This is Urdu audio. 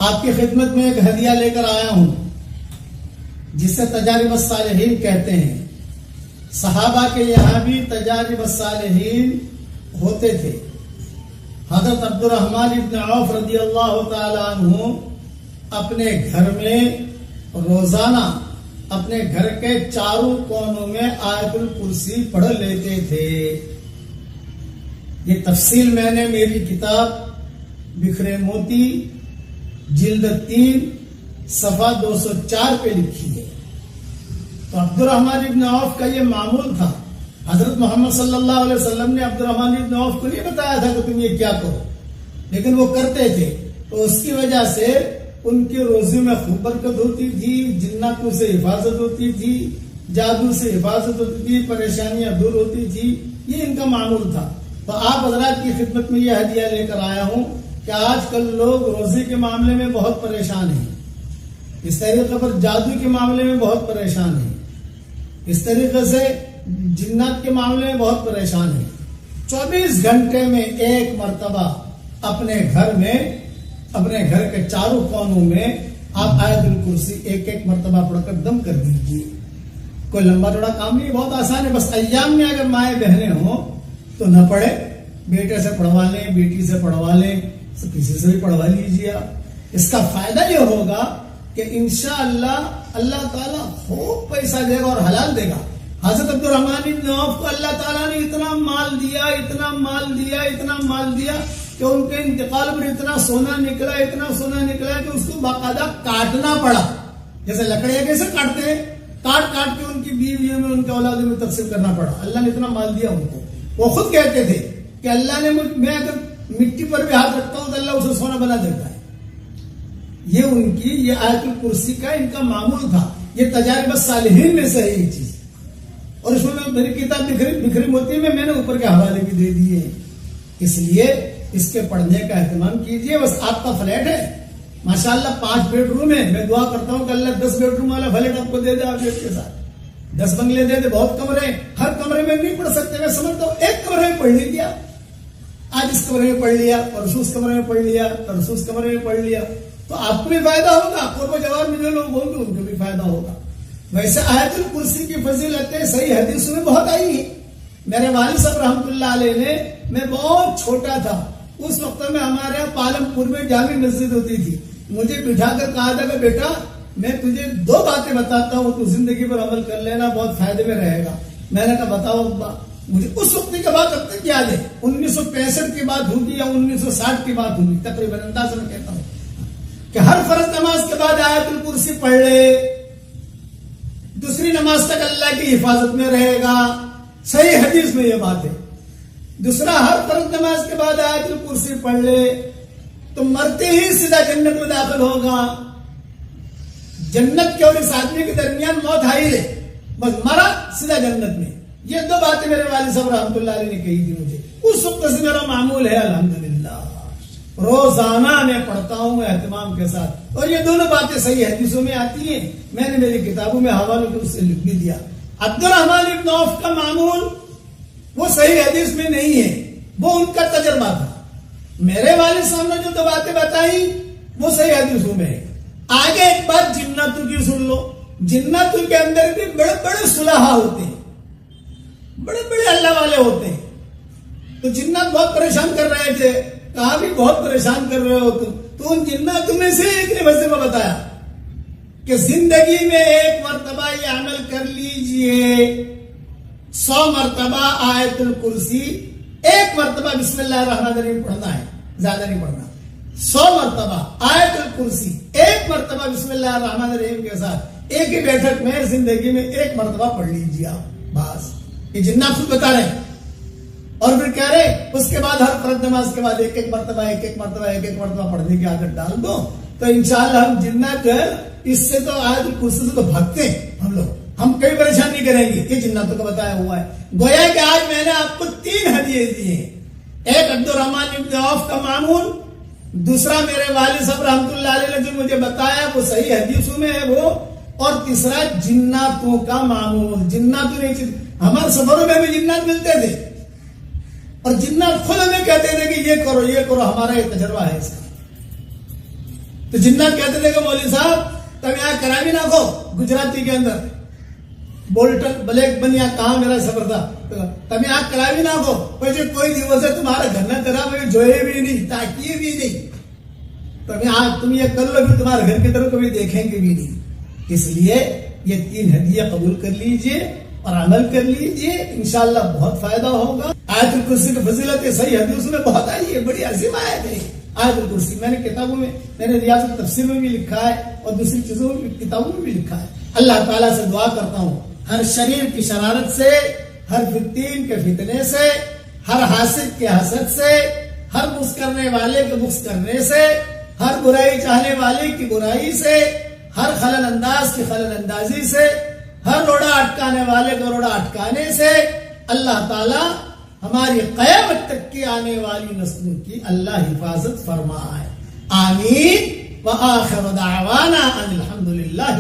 آپ کی خدمت میں ایک ہدیہ لے کر آیا ہوں جسے تجارب الصالحین کہتے ہیں۔ صحابہ کے یہاں بھی تجارب الصالحین ہوتے تھے۔ حضرت عبد الرحمن ابن عوف رضی اللہ تعالی عنہ اپنے گھر میں روزانہ اپنے گھر کے چاروں کونوں میں آیت الکرسی پڑھ لیتے تھے۔ یہ تفصیل میں نے میری کتاب بکھرے موتی جلد 3 صفحہ 204 پہ لکھی ہے۔ تو عبد الرحمن ابن عوف کا یہ معمول تھا۔ حضرت محمد صلی اللہ علیہ وسلم نے عبد الرحمن ابن عوف کو نہیں بتایا تھا کہ تم یہ کیا کرو، لیکن وہ کرتے تھے، تو اس کی وجہ سے ان کی روزی میں خوب برکت ہوتی تھی، جناتوں سے حفاظت ہوتی تھی، جادو سے حفاظت ہوتی تھی، پریشانیاں دور ہوتی تھی۔ یہ ان کا معمول تھا۔ تو آپ حضرات کی خدمت میں یہ ہدیہ لے کر آیا ہوں کہ آج کل لوگ روزی کے معاملے میں بہت پریشان ہیں، اس طریقے پر جادو کے معاملے میں بہت پریشان ہیں، اس طریقے سے جنات کے معاملے میں بہت پریشان ہیں۔ 24 گھنٹے میں ایک مرتبہ اپنے گھر کے چاروں کونوں میں آپ آیت الکرسی ایک مرتبہ پڑھ کر دم کر دیجیے۔ کوئی لمبا چوڑا کام نہیں، بہت آسان ہے۔ بس ایام میں اگر مائیں بہنیں ہوں تو نہ پڑھے، بیٹے سے پڑھوا لیں، بیٹی سے پڑھوا لیں، کسی سے بھی پڑھوا لیجیے۔ اس کا فائدہ یہ ہوگا کہ انشاءاللہ اللہ تعالیٰ خوب پیسہ دے گا اور حلال دے گا۔ حضرت عبد الرحمن بن عوف کو اللہ تعالیٰ نے اتنا مال دیا کہ ان کے انتقال پر اتنا سونا نکلا کہ اس کو باقاعدہ کاٹنا پڑا۔ جیسے لکڑیاں کیسے کاٹتے ہیں، کاٹ کے ان کی بیویوں میں، ان کے اولادوں میں تقسیم کرنا پڑا۔ اللہ نے اتنا مال دیا ان کو۔ وہ خود کہتے تھے کہ اللہ نے میں اگر مٹی پر بھی ہاتھ رکھتا ہوں تو اللہ اسے سونا بنا دیتا ہے۔ یہ آیت الکرسی کا ان کا معمول تھا۔ یہ تجارب الصالحین میں سے ہے یہ چیز، اور اس میں میری کتاب بکھری موتی میں نے اوپر کے حوالے بھی دے دیے ہیں۔ اس لیے اس کے پڑھنے کا اہتمام کیجیے۔ بس آپ کا فلیٹ ہے ماشاءاللہ 5 بیڈ روم ہے، میں دعا کرتا ہوں کہ اللہ 10 بیڈ روم والا فلیٹ آپ کو دے دے، آپ کے ساتھ 10 بنگلے دے دے، بہت کمرے ہیں، ہر کمرے میں نہیں پڑھ سکتے، میں سمجھتا ہوں ایک کمرے میں پڑھ لیجیے۔ آج اس کمرے میں پڑھ لیا، پرسوں اس کمرے میں پڑھ لیا، پرسوں اس کمرے میں پڑھ لیا، تو آپ کو بھی فائدہ ہوگا، قرب و جوار میں جو لوگ ہوں گے ان کو بھی فائدہ ہوگا۔ ویسے آیت الکرسی کی فضیلتیں صحیح حدیثوں میں بہت آئی ہیں۔ میرے والد صاحب رحمۃ اللہ علیہ نے، میں بہت چھوٹا تھا اس وقت میں، ہمارے یہاں پالم پور میں جامع مسجد ہوتی تھی، مجھے بٹھا کر کہا تھا کہ بیٹا میں تجھے 2 باتیں بتاتا ہوں، تو زندگی پر عمل کر لینا، بہت فائدے میں رہے گا۔ میں نے کہا بتاؤ ابا۔ مجھے اس وقت کی بات اب تک یاد ہے، 1965 کی بات ہوگی یا 1960 کی بات ہوگی تقریباً، انداز میں کہتا ہوں کہ ہر فرض نماز کے بعد آیت الکرسی پڑھ لے، دوسری نماز تک اللہ کی حفاظت میں رہے گا۔ صحیح حدیث میں یہ بات ہے۔ دوسرا، ہر فرض نماز کے بعد آیت الکرسی پڑھ لے تو مرتے ہی سیدھا جنت میں داخل ہوگا۔ جنت کے اور اس آدمی کے درمیان موت حائل ہے، بس مرا سیدھا جنت میں۔ یہ 2 باتیں میرے والد صاحب رحمۃ اللہ علیہ نے کہی تھی مجھے، اس وقت سے میرا معمول ہے الحمدللہ، روزانہ میں پڑھتا ہوں اہتمام کے ساتھ، اور یہ دونوں باتیں صحیح حدیثوں میں آتی ہیں، میں نے میری کتابوں میں حوالوں کو اس سے لکھ بھی دیا۔ عبد الرحمن ابن عوف کا معمول وہ صحیح حدیث میں نہیں ہے، وہ ان کا تجربہ تھا۔ میرے والد صاحب نے جو 2 باتیں بتائی وہ صحیح حدیثوں میں ہے۔ آگے ایک بات جناتوں کی سن لو۔ جناتوں کے اندر بھی بڑے بڑے صلحاء ہوتے ہیں، بڑے بڑے اللہ والے ہوتے ہیں۔ تو جنات بہت پریشان کر رہے تھے، کہا بھی بہت پریشان کر رہے ہو تم، تو ان جناتوں میں سے ایک نے وظیفہ بتایا کہ زندگی میں 1 مرتبہ یہ عمل کر لیجئے، 100 مرتبہ آیت الکرسی، 1 مرتبہ بسم اللہ الرحمن الرحیم پڑھنا ہے، زیادہ نہیں پڑھنا۔ 100 مرتبہ آیت الکرسی، 1 مرتبہ بسم اللہ الرحمن الرحیم کے ساتھ ایک ہی بیٹھک میں زندگی میں 1 مرتبہ پڑھ لیجیے آپ، بس۔ یہ جنات خود بتا رہے ہیں، اور پھر کہہ رہے اس کے بعد ہر فرض نماز کے بعد ایک مرتبہ پڑھنے کی عادت ڈال دو، تو انشاءاللہ ہم جنات جو ہے اس سے تو آیت الکرسی سے تو بھگتے ہیں ہم کئی پریشان نہیں کریں گے۔ یہ جناتوں کو بتایا ہوا ہے۔ گویا کہ آج میں نے آپ کو 3 ہدیے دیے ہیں، ایک عبد الرحمن ابن عوف کا معمول، دوسرا میرے والد صاحب رحمۃ اللہ علیہ نے جو مجھے بتایا وہ صحیح حدیثوں میں ہے وہ، اور تیسرا جناتوں کا معمول۔ جناتوں نے، ہمارے سفروں میں بھی جنات ملتے تھے، اور جنات خود ہمیں کہتے تھے کہ یہ کرو یہ کرو، ہمارا یہ تجربہ ہے اس کا۔ تو جنات کہتے تھے کہ مولوی صاحب تم یہاں کراوی ناکھو گجراتی کے اندر بولٹن بلیک بنیا کہاں میرا سفر تھا تم یہاں کراوی ناکھو پچھے کوئی دیوس ہے تمہارا گھر نہ کرا بھائی جوئے بھی نہیں تاکیے بھی نہیں تم یہ کر لو بھی تمہارے گھر کی طرف کبھی دیکھیں گے بھی نہیں. اس لیے یہ 3 ہدیہ قبول کر لیجئے اور عمل کر لیجئے, انشاءاللہ بہت فائدہ ہوگا. آیت الکرسی کی فضیلت صحیح حدیث میں بہت آئی ہے, بڑی عظیم آیت ہے آیت الکرسی. میں نے کتابوں میں, میں نے ریاض التفسیر میں بھی لکھا ہے اور دوسری چیزوں میں کتابوں میں بھی لکھا ہے. اللہ تعالیٰ سے دعا کرتا ہوں ہر شریر کی شرارت سے, ہر فتین کے فتنے سے, ہر حاسد کے حسد سے, ہر بغض کرنے والے کے بغض کرنے سے, ہر برائی چاہنے والے کی برائی سے, ہر خلل انداز کی خلل اندازی سے, ہر روڑا اٹکانے والے کو روڑا اٹکانے سے اللہ تعالی ہماری قیامت تک کی آنے والی نسلوں کی اللہ حفاظت فرمائے. آمین. وآخر دعوانا ان الحمد للہ.